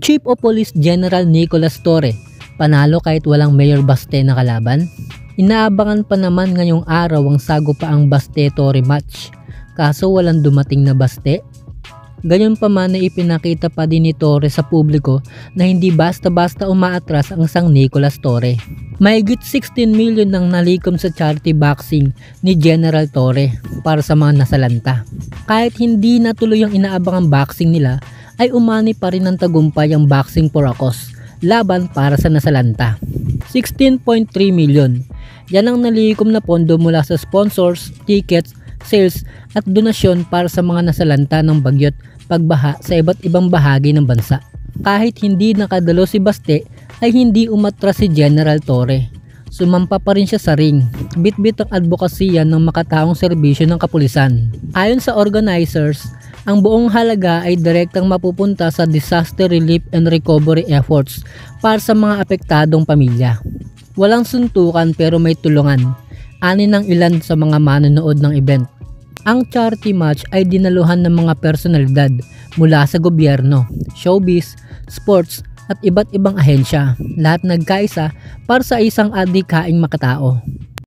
Chief of Police General Nicolas Torre, panalo kahit walang Mayor Baste na kalaban? Inaabangan pa naman ngayong araw ang sagupaang Baste-Torre match, kaso walang dumating na Baste. Gayon pa man na ipinakita pa din ni Torre sa publiko na hindi basta-basta umaatras ang sang Nicolas Torre. Mahigit 16 million nang nalikom sa charity boxing ni General Torre para sa mga nasalanta. Kahit hindi natuloy ang inaabangang boxing nila, ay umani pa rin ng tagumpay ang Boxing for a Cause, laban para sa nasalanta. 16.3 million. Yan ang nalikom na pondo mula sa sponsors, tickets, sales at donasyon para sa mga nasalanta ng bagyot pagbaha sa iba't ibang bahagi ng bansa. Kahit hindi nakadalo si Baste, ay hindi umatras si General Torre. Sumampa pa rin siya sa ring, bitbit ang advokasya ng makataong serbisyo ng kapulisan. Ayon sa organizers, ang buong halaga ay direktang mapupunta sa disaster relief and recovery efforts para sa mga apektadong pamilya. Walang suntukan pero may tulungan, ani ng ilan sa mga manonood ng event. Ang charity match ay dinaluhan ng mga personalidad mula sa gobyerno, showbiz, sports at iba't ibang ahensya, lahat nagkaisa para sa isang adhikaing makatao.